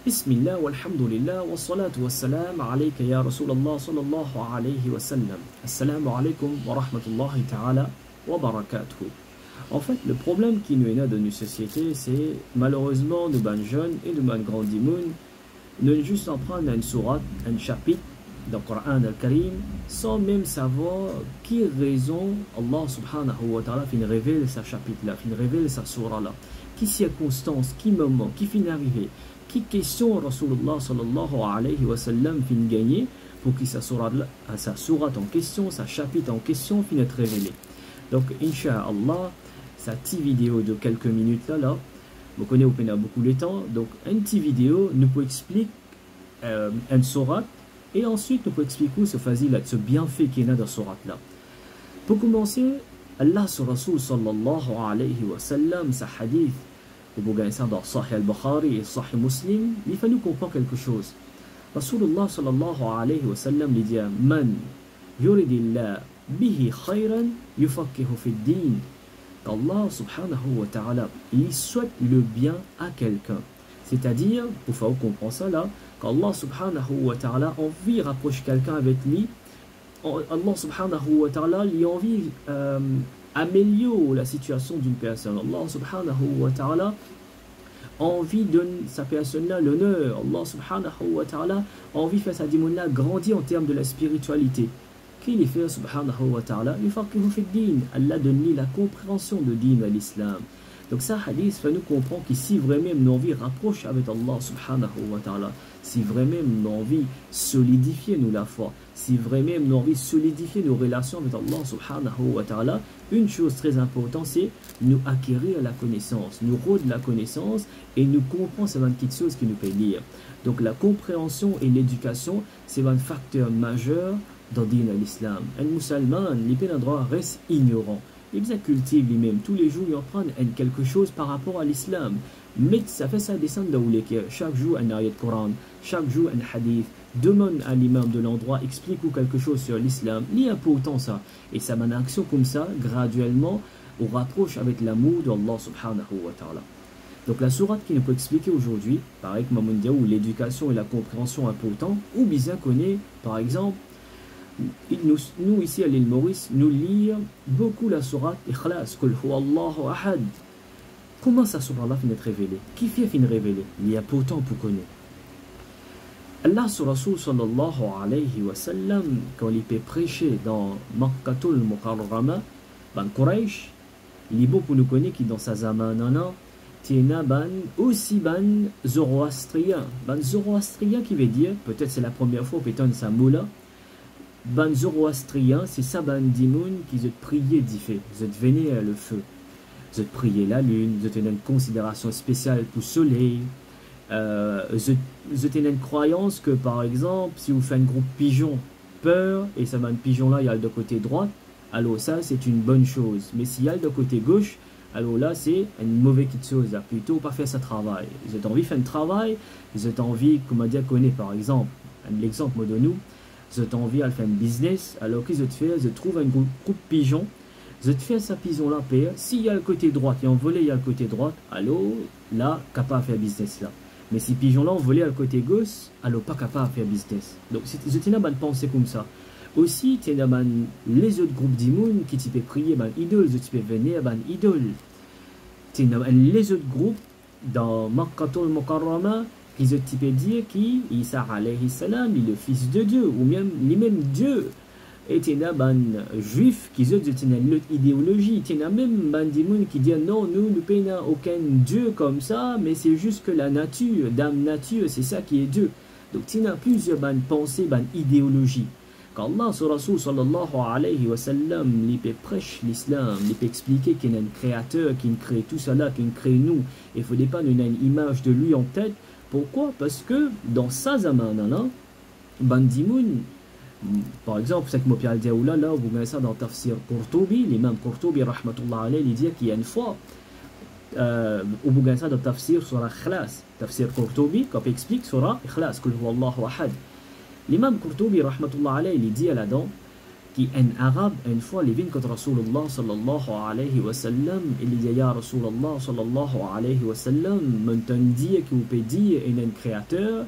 Bismillah walhamdulillah wa salatu wa salam alayka ya Rasulallah sallallahu alayhi wa sallam. Assalamu alaykum wa rahmatullahi ta'ala wa barakatuh. En fait, le problème qui nous est là dans nos sociétés, c'est malheureusement de ban jeunes et de ban grands dimoun ne juste en prendre une sourate, un chapitre dans le Coran al-Karim sans même savoir qui raison Allah subhanahu wa ta'ala fin révèle sa chapitre là, fin révèle sa sourate là, qui circonstance, qui moment, qui fin arrivé, qui question Rasulullah sallallahu alayhi wa sallam fin gagner pour que sa sourate en question, sa chapitre en question fin être révélée. Donc, Inch'Allah, sa petite vidéo de quelques minutes là, vous connaissez beaucoup le temps, donc une petite vidéo nous peut expliquer une sourate et ensuite nous peut expliquer ce bienfait qui est là dans la sourate là. Pour commencer, Allah sur Rasul sallallahu alayhi wa sallam, sa hadith, vous voyez ça dans Sahih al-Bukhari et Sahih Muslim, il faut nous comprendre quelque chose. Rasulullah sallallahu alayhi wa sallam lui dit Man yuridillah bihi khayran yufaqihu fi din. Allah subhanahu wa ta'ala, il souhaite le bien à quelqu'un. C'est-à-dire, pour faire comprendre ça là, qu'Allah subhanahu wa ta'ala envie rapprocher quelqu'un avec lui, Allah subhanahu wa ta'ala lui envie améliorer la situation d'une personne. Allah subhanahu wa ta'ala envie donner sa personne là l'honneur. Allah subhanahu wa ta'ala envie faire sa démon là grandir en termes de la spiritualité. Qu'il fait subhanahu wa ta'ala, yufaqihu fi din. Allah donne la compréhension de din à l'islam. Donc ça hadith fait nous comprendre que si vraiment nos envie rapproche avec Allah subhanahu wa ta'ala, si vraiment nos envie solidifier nous la foi, si vraiment nos envie solidifier nos relations avec Allah subhanahu wa ta'ala, une chose très importante c'est nous acquérir la connaissance, nous rôder la connaissance et nous comprendre ces 24 choses qui nous peut lire. Donc la compréhension et l'éducation c'est un facteur majeur dans l'islam. Un musulman, il peut droit reste ignorant. Il cultive lui-même. Tous les jours, il apprend quelque chose par rapport à l'islam. Mais ça fait ça descendre dans les cœurs. Chaque jour, un ayat Coran, chaque jour, un hadith. Demande à l'imam de l'endroit, explique ou quelque chose sur l'islam. Il y a pourtant ça. Et ça mène action comme ça, graduellement, on rapproche avec l'amour d'Allah subhanahu wa ta'ala. Donc la sourate qui nous peut expliquer aujourd'hui, pareil que Mamoundia, où l'éducation et la compréhension importantes, ou bien connaît, par exemple, nous ici à l'île Maurice, nous lisons beaucoup la sourate Ikhlas, Qul huwallahu ahad. Comment ça sourate là finit révélée? Qui fait fin révélée? Il y a pourtant pour connaître. Allah sur Rasul sallallahu alayhi wa sallam, quand il peut prêcher dans Makkatul Mukarrama, ban Quraysh, il est beau pour nous connaître qui dans sa zamanana, tiena ban aussi ban zoroastrien. Ban zoroastrien qui veut dire, peut-être c'est la première fois peut-être ça moula. Ban zoroastrien, c'est ça ban dimoun qui se prier d'y vous êtes véné à le feu, vous êtes prier la lune, vous êtes une considération spéciale pour le soleil, vous êtes une croyance que par exemple, si vous faites un groupe pigeon peur, et ça ban pigeon là, il y a le côté droit, alors ça c'est une bonne chose, mais s'il y a le côté gauche, alors là c'est une mauvaise chose, là, plutôt pas faire ça travail. Vous êtes envie de faire un travail, vous êtes envie, comme on dit, connaître par exemple, l'exemple de nous, vous avez envie de faire un business, alors qu'ils ont fait, je trouve un groupe pigeon, vous avez fait sa pigeon là, payer. S'il y a le côté droit et en volé, il y a le côté droit, alors là, capable de faire business là. Mais si pigeon là, en volé à le côté gauche, alors pas capable de faire business. Donc, je tiens à penser comme ça. Aussi, tu as les autres groupes d'immunes qui tu peux prier, idole, tu peux venir, idole. Tu as les autres groupes dans Makkatul Mukarrama. Ils ont dire qui Isa alayhi salam, il est le fils de Dieu, ou même lui-même Dieu. Et il y a des juifs qui ont une autre idéologie. Il y a même des gens qui disent non, nous n'avons aucun Dieu comme ça, mais c'est juste que la nature, dame nature, c'est ça qui est Dieu. Donc il y a plusieurs pensées, idéologies. Quand Allah sur Rasul sallallahu alayhi wa sallam, il peut prêcher l'islam, il peut expliquer qu'il y a un créateur qui crée tout cela, qui crée nous. Il ne faudrait pas nous avoir une image de lui en tête. Pourquoi? Parce que dans sa zamanana, Bandimoun, par exemple, c'est que Mopial Diaoula, là, vous voyez ça dans Tafsir Qurtubi, l'imam Qurtubi, rahmatullah alayhi, il dit qu'il y a une fois, vous voyez ça dans Tafsir sur la Ikhlas, Tafsir Qurtubi, quand il explique sur la Ikhlas, Qul huwallahu ahad. L'imam Qurtubi, rahmatullah alayhi, il dit là-dedans qui en arabe, une fois, les vignes contre Rasulullah sallallahu alayhi wa sallam, il dit ya Rasulullah sallallahu alayhi wa sallam, maintenant dire que vous pouvez dire, il y a un créateur,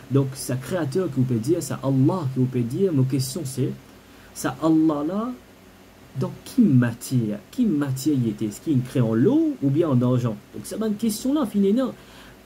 donc c'est créateur que vous pouvez dire, c'est Allah que vous pouvez dire, ma question c'est, c'est Allah là, dans qui matière il était, est-ce qu'il crée en l'eau ou bien en argent? Donc c'est une question là, finalement.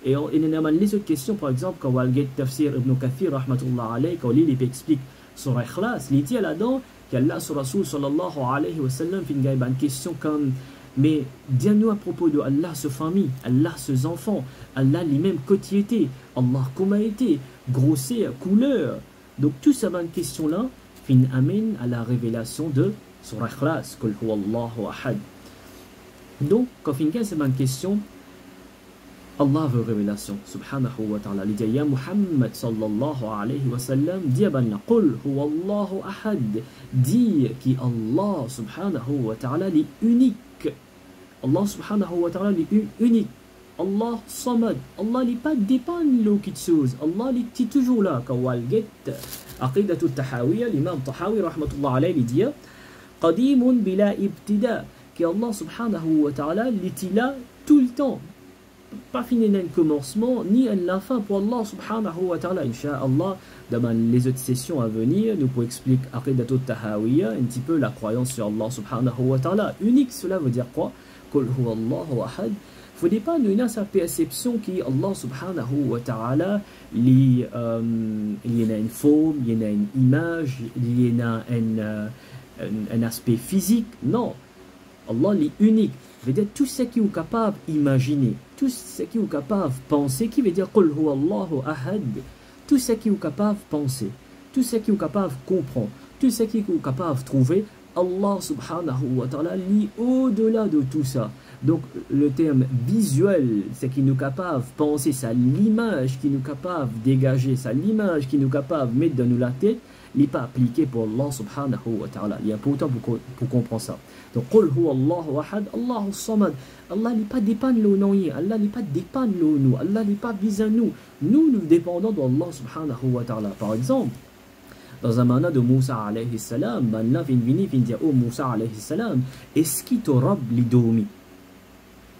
Et on a les autres questions, par exemple, quand on va le tafsir Ibn Kathir, rahmatullah alayhi, quand il explique sur Ikhlas, il dit là-dedans qu'Allah sur Rasul sallallahu alayhi wa sallam fait une question comme mais dis-nous à propos de Allah, sa famille, Allah, ses enfants, Allah lui-même, quotidité, Allah comment était, grosseur, couleur. Donc tout ça, une question-là, fin amène à la révélation de sur Ikhlas, Qul huwa Allahu ahad. Donc, quand fin c'est une question, Allah veut révélation, subhanahu wa ta'ala. Il dit, ya Muhammad sallallahu alayhi wa sallam, dis banna, qul huwa Allahu ahad. Dis qui Allah subhanahu wa ta'ala est unique. Allah subhanahu wa ta'ala est unique. Allah samad. Allah n'est pas dépend de quelque chose. Allah est toujours là. Quand on get Aqidatul Tahawiyya, l'imam Tahawi rahmatullah alayhi dit, qadimun bila ibtida. Que Allah subhanahu wa ta'ala est là tout le temps. Pas fini d'un commencement ni à la fin pour Allah subhanahu wa ta'ala. Inch'Allah, dans les autres sessions à venir, nous pourrons expliquer Aqidatul Tahawiyya, un petit peu la croyance sur Allah subhanahu wa ta'ala. Unique, cela veut dire quoi? Qul huwa Allahu ahad. Il ne faut pas nous sa perception qu'Allah subhanahu wa ta'ala, il y a une forme, il y a une image, il y a un aspect physique. Non, Allah est unique. Ça veut dire tout ce qui est capable d'imaginer, tout ce qui est capable de penser, qui veut dire Qul huwa Allahu ahad, tout ce qui est capable de penser, tout ce qui est capable de comprendre, tout ce qui est capable de trouver, Allah subhanahu wa ta'ala lit au-delà de tout ça. Donc le terme visuel, c'est qui nous capable de penser, c'est l'image qui nous capable de dégager, c'est l'image qui nous capable de mettre dans la tête, il n'est pas appliqué pour Allah subhanahu wa ta'ala. Il est important pour comprendre ça. Donc, Qul huwa Allahu ahad, Allahu samad. Allah n'est pas dépend de nous, Allah n'est pas dépend de nous, Allah n'est pas vis à nous. Nous dépendons d'Allah subhanahu wa ta'ala. Par exemple, dans un mana de Moussa alayhi salam, Allah vient dire, oh Moussa alayhi salam, est-ce qu'il t'aura dormi?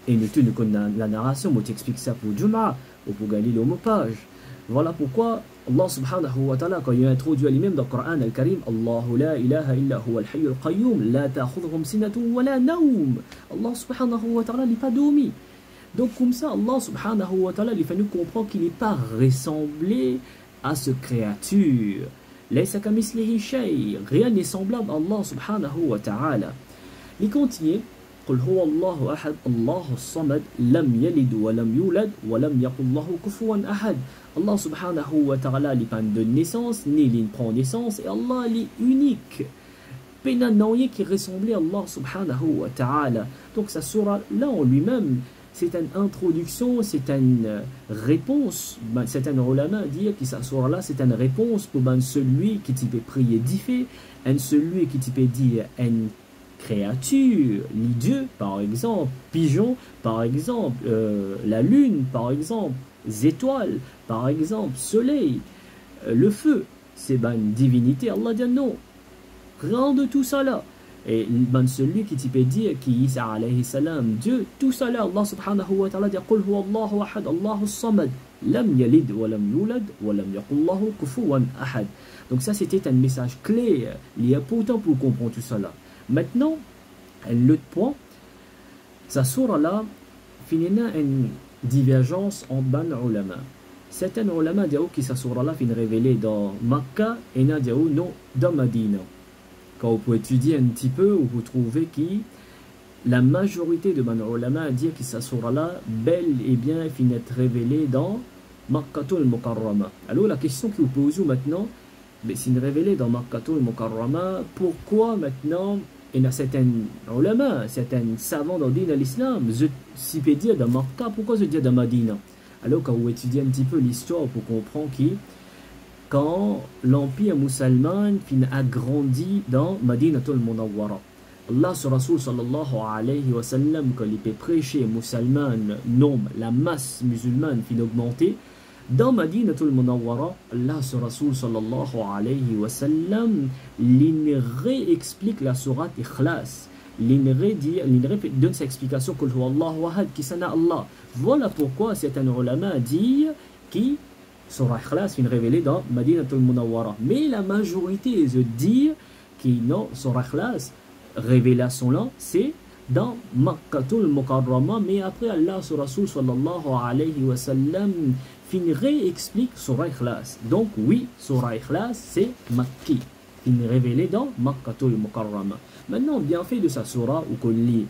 Et nous connaissons la narration, moi t'explique ça pour Jum'a, ou pour gagner le mot page. Voilà pourquoi Allah subhanahu wa ta'ala, quand il a introduit lui-même dans le Coran al-Karim, Allahu la ilaha illa huwa al-hayy al-qayyum, la ta'khudhuhum sinatun wa la nawm. Allah subhanahu wa ta'ala n'est pas dormi. Donc comme ça, Allah subhanahu wa ta'ala, il fait nous comprendre qu'il n'est pas ressemblé à ce créature. Laysa kamislihi shay, rien n'est semblable à Allah subhanahu wa ta'ala. Il continue, قل هو الله أحد الله الصمد لم يلد ولم يولد ولم يكن له كفوا أحد. Allah subhanahu wa ta'ala n'est pas de naissance, ni il prend naissance, et Allah est unique. Pena n'ayez qui ressemblait à Allah subhanahu wa ta'ala. Donc sa surah là en lui-même, c'est une introduction, c'est une réponse. Certains ulama disent que sa surah là, c'est une réponse pour celui qui peut prier d'Ifé, celui qui peut dire une créature, les dieux par exemple, pigeons par exemple, la lune par exemple, les étoiles par exemple, soleil, le feu, c'est une divinité. Allah dit non, rien de tout ça là. Et celui qui peut dire qui Isa alayhi salam, Dieu, tout ça là, Allah subhanahu wa ta'ala dit Qul huwa Allahu ahad, Allahu samad, lam yalid wa lam yulad wa lam yakul lahu kufuwan ahad. Donc ça c'était un message clair, il est important pour comprendre tout ça là. Maintenant, l'autre point, sa surah là, finina une divergence entre ban ulama. Certains ulama disent que sa surah là fin révélée dans Makkah et n'a dit non dans Madina. Quand vous pouvez étudier un petit peu, vous trouvez que la majorité de ban ulama dit que sa surah là, bel et bien fin être révélée dans Makkatul Mukarrama. Alors la question que vous posez maintenant, mais c'est révélé dans Makkatul Mukarrama, pourquoi maintenant il y a certains ulama, certains savants dans le din de l'islam, si peut dire dans Makkah, pourquoi je dis dans Madina? Alors quand vous étudiez un petit peu l'histoire, pour comprendre que quand l'empire musulman a grandi dans Madinatul Munawwara, Allah sur Rasul sallallahu alayhi wa sallam, quand il peut prêcher musulman, nombre, la masse musulmane fin augmenter, Dans Madinatul Munawwara, Allah sur Rasul sallallahu alayhi wa sallam, il réexplique la sourate Ikhlas. Il donne sa explication Qul huwa Allahu ahad, qui sana Allah. Voilà pourquoi certains ulama disent que Surah Ikhlas est révélée dans Madinatul Munawwara. Mais la majorité dit que non, Surah Ikhlas, révélation là, c'est dans Makkatul Mukarrama. Mais après Allah sur Rasul sallallahu alayhi wa sallam réexplique Surah Ikhlas. Donc oui, Surah Ikhlas c'est Makki. Il est révélé dans Makkatul Mukarrama. Maintenant, bien fait de sa surah ou qu'on lit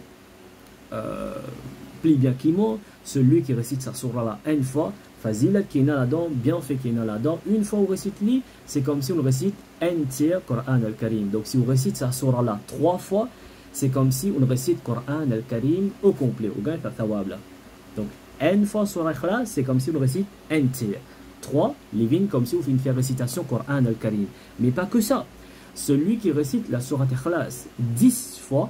plus bien qu'il ment, celui qui récite sa surah là une fois, fazilat qui est là-dedans, bien fait qui est là-dedans, une fois on récite li, c'est comme si on récite un tiers Coran al-Karim. Donc si on récite sa surah là 3 fois, c'est comme si on récite Coran al-Karim au complet, au gain thawab là. Donc une fois surah Ikhlas, c'est comme si on récite un tiers. 3, les vignes comme si on fait une récitation Coran al-Karim. Mais pas que ça. Celui qui récite la sourate Ikhlas 10 fois,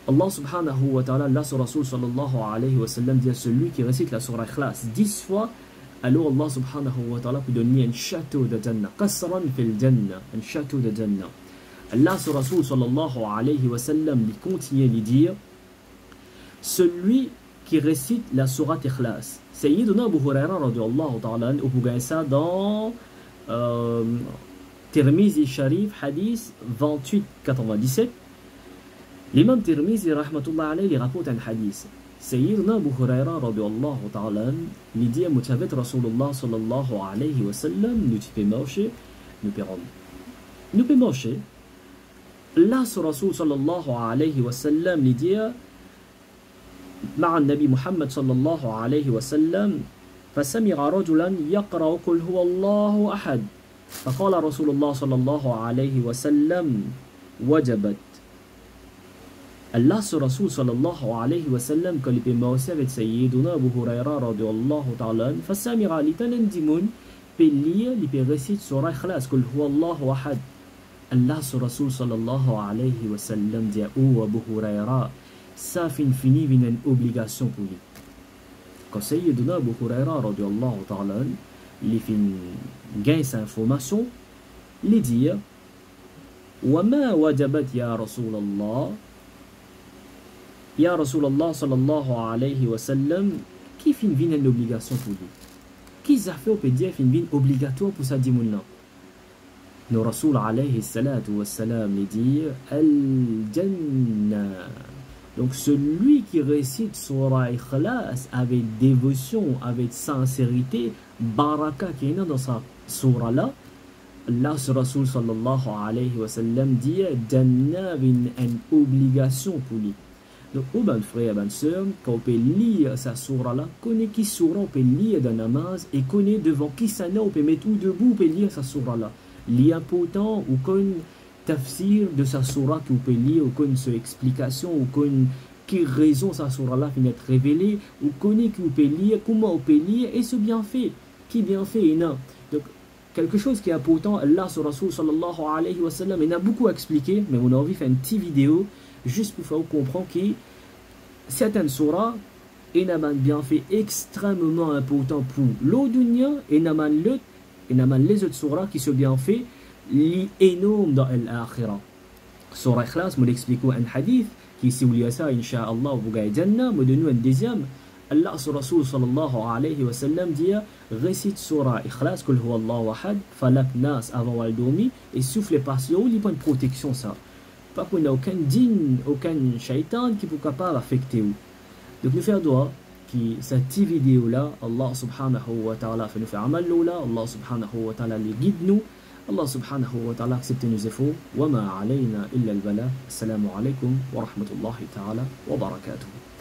Allah subhanahu wa ta'ala, Allah sur Rasul sallallahu alayhi wa sallam dit à celui qui récite la sourate Ikhlas 10 fois, alors Allah subhanahu wa ta'ala peut donner un château de Jannah, qasran fil Jannah, un château de Jannah. Allah sur Rasul sallallahu alayhi wa sallam lui continue de dire, celui qui récite la sourate Ikhlas, Sayyiduna Abu Huraira radiyallahu ta'ala, on peut ça dans Tirmizi Sharif, hadith 2897. L'imam Tirmizi, rahmatullah alayhi, il rapporte un hadith. Sayyidina Abu Huraira, radiyallahu ta'ala, il dit à Mutavet Rasulullah sallallahu alayhi wa sallam, nous pouvons marcher, nous pouvons marcher. Là, sur Rasul sallallahu alayhi wa sallam, il dit مع النبي محمد صلى الله عليه وسلم فسمع رجلا يقرأ قل هو الله أحد فقال رسول الله صلى الله عليه وسلم وجبت. Allah sur Rasul sallallahu alayhi wa sallam, quand il peut marcher avec Sayyiduna Abu Huraira radiyallahu ta'ala, fasamira li tanandimun, peut lire, il peut réciter surah Ikhlas, Qul huwa Allahu ahad. Allah sur Rasul sallallahu alayhi wa sallam dit oh Abu Huraira, ça finit une obligation pour lui. Quand Sayyiduna Abu Huraira radiyallahu ta'ala, il gagne sa information, il dit وما وجبت يا رسول الله Ya Rasulallah sallallahu alayhi wa sallam, qui fait une obligation pour lui? Qui a fait au pédier une obligatoire pour sa dimoun? Le Rasul alayhi salatu wa salam dit Al-Jannah. Donc celui qui récite Surah Ikhlas avec dévotion, avec sincérité, baraka qui est dans sa surah là, Allah sur Rasul sallallahu alayhi wa sallam dit Jannah une obligation pour lui. Donc, oh ben frère, ben soeur, quand on peut lire sa surah là, connaît qui surah on peut lire dans la namaz et connaît devant qui ça on peut mettre tout debout, on peut lire sa surah là. L'important ou qu'on tafsir de sa surah qu'on peut lire, ou qu'on son explication, ou qu'on qui raison sa surah là finit être révélée, ou connaît qu'on peut lire, comment on peut lire et ce bien fait, qui bien fait et non. Donc, quelque chose qui est important, Allah sur Rasul sallallahu alayhi wa sallam, il a beaucoup à expliquer, mais on a envie de faire une petite vidéo juste pour faire comprendre que certaines surahs ont un bienfait extrêmement important pour l'audunia et les autres surahs qui sont bien faits énormes dans l'akhirah. Surah Ikhlas, je l'explique un hadith qui si vous lisez ça, Inch'Allah, vous gagnez Jannah, je donne un deuxième. Allah sur Rasul sallallahu alayhi wa sallam dit récite Surah Ikhlas, Qul huwa Allahu ahad, falak nas avant al dormir et souffle pas sur vous, il n'y a pas de protection ça. Pas qu'on n'a aucun djinn, aucun shaitan qui peut capable affecter vous. Donc nous faire droit qui cette vidéo là, Allah subhanahu wa ta'ala fait nous faire amal là, Allah subhanahu wa ta'ala les guide nous, Allah subhanahu wa ta'ala accepte nos efforts, wa ma alayna illa al-bala. Assalamu alaikum wa rahmatullahi ta'ala wa barakatuh.